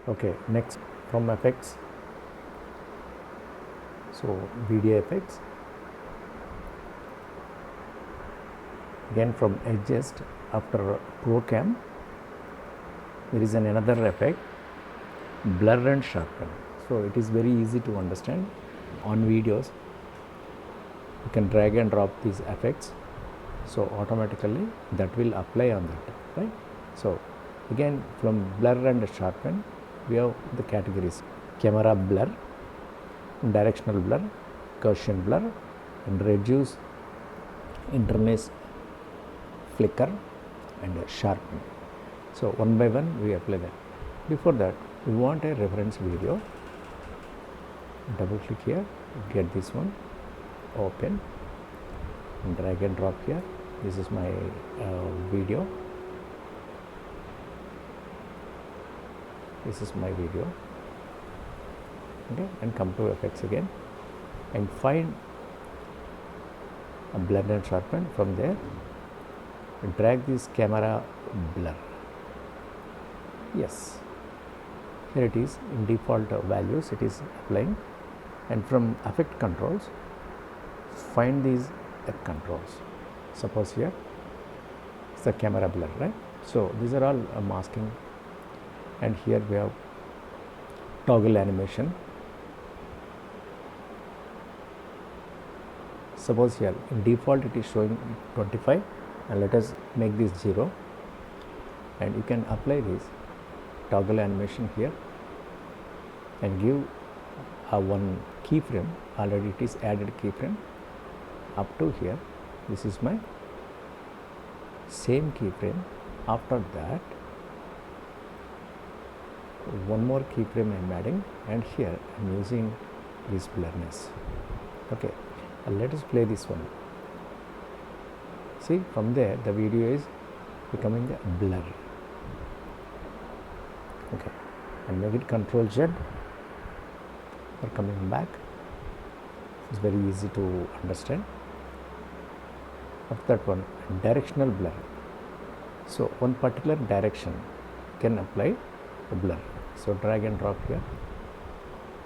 Okay, next from effects, so video effects, again from adjust, after ProCam there is another effect, blur and sharpen. So it is very easy to understand. On videos you can drag and drop these effects, so automatically that will apply on that, right? So again from blur and sharpen we have the categories: camera blur, directional blur, Gaussian blur, and reduce, interlace, flicker, and sharpen. So one by one we apply that. Before that we want a reference video. Double click here, get this one, open, and drag and drop here. This is my video. This is my video. Okay, and come to effects again and find a blur and sharpen. From there drag this camera blur. Yes, here it is in default values, it is applying. And from effect controls find these controls. Suppose here it's the camera blur, right? So these are all masking, and here we have toggle animation. Suppose here in default it is showing 25, and let us make this 0, and you can apply this toggle animation here and give one keyframe. Already it is added keyframe up to here. This is my same keyframe. After that one more keyframe I am adding, and here I am using this blurriness. Okay, let us play this one. See, from there the video is becoming a blur. Okay, and make it Ctrl Z for coming back. It's very easy to understand. After that one, directional blur. So one particular direction can apply a blur. So drag and drop here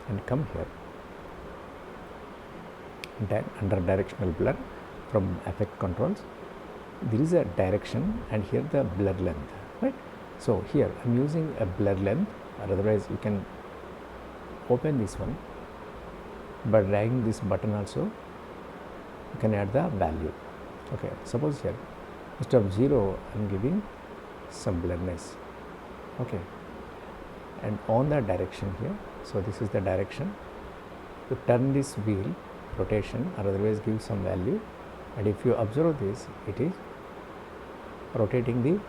and come here. Under directional blur, from effect controls there is a direction, and here the blur length, right? So here I am using a blur length, or otherwise you can open this one. By dragging this button also you can add the value. Okay, suppose here instead of 0 I am giving some blurriness. Okay, and on the direction here, so this is the direction. To turn this wheel rotation, or otherwise give some value, and if you observe this, it is rotating the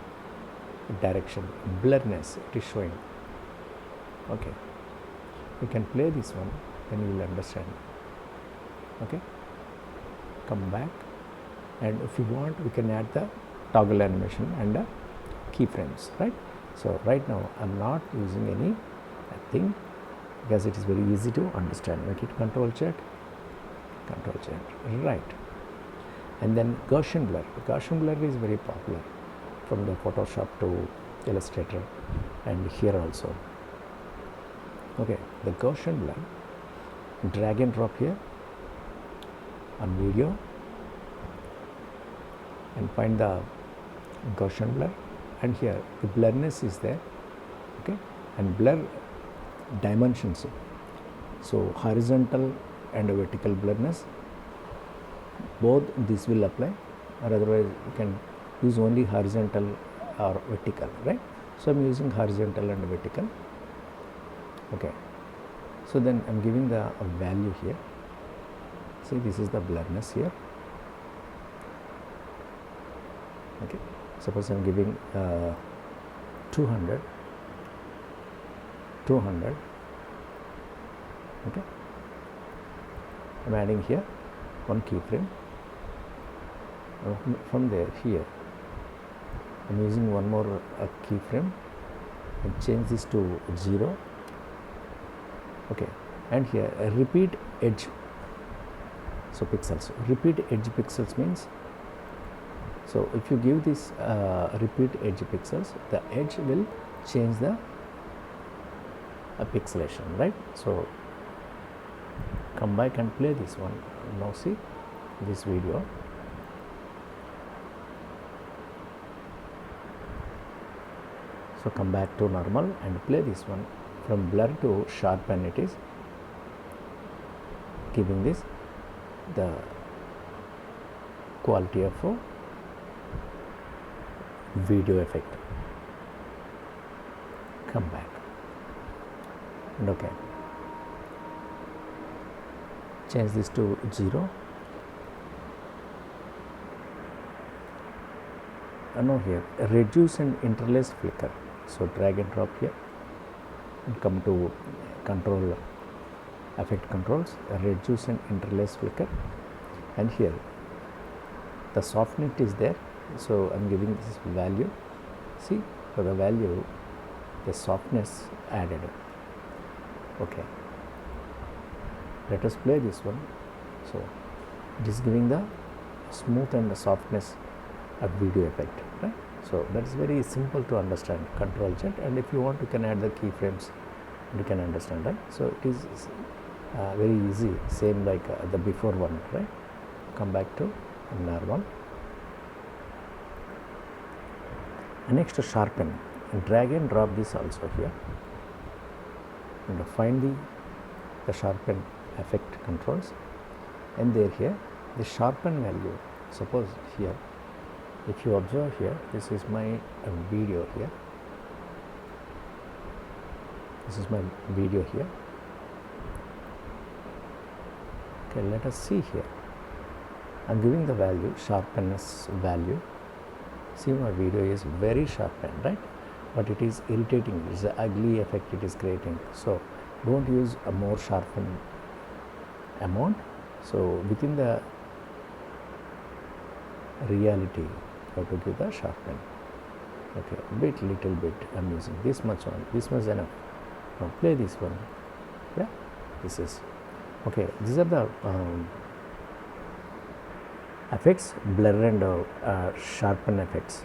direction. Blurriness it is showing. Okay, you can play this one, then you will understand. Okay, come back, and if you want we can add the toggle animation and the keyframes, right? So right now I am not using any thing because it is very easy to understand. Make it Ctrl Z, right? And then Gaussian blur. Gaussian blur is very popular from the Photoshop to Illustrator, and here also. Okay, the Gaussian blur, drag and drop here on video and find the Gaussian blur, and here the blurriness is there. Okay, and blur dimensions, so horizontal and vertical blurriness, both this will apply, or otherwise you can use only horizontal or vertical, right? So I am using horizontal and vertical. Okay, so then I am giving the value here. See, this is the blurriness here. Okay, suppose I am giving 200. Okay, I am adding here one keyframe. From there, here I am using one more keyframe and change this to 0. Okay, and here repeat edge, so pixels. Repeat edge pixels means, so if you give this repeat edge pixels, the edge will change the a pixelation, right? So come back and play this one. Now see this video. So come back to normal and play this one. From blur to sharpen, it is giving this the quality of a video effect. Come back and okay, change this to 0. And now here reduce and interlace flicker. So drag and drop here and come to control, effect controls, reduce and interlace flicker, and here the softness is there. So I am giving this value. See, for the value the softness added. Okay, let us play this one. So it is giving the smooth and the softness of video effect, right? So that is very simple to understand. Control Z, and if you want you can add the keyframes and you can understand, right? So it is very easy, same like the before one, right? Come back to normal. And next to sharpen, and drag and drop this also here and find the sharpen effect controls, and there here the sharpen value. Suppose here, if you observe here, this is my video here, this is my video here. Okay, let us see here. I am giving the value, sharpness value. See, my video is very sharpened, right? But it is irritating. It is an ugly effect it is creating. So don't use a more sharpened amount. So within the reality, you have to give the sharpen. Okay, little bit I am using this much on, this much enough. Now play this one. Yeah, this is okay. These are the effects, blur and sharpen effects.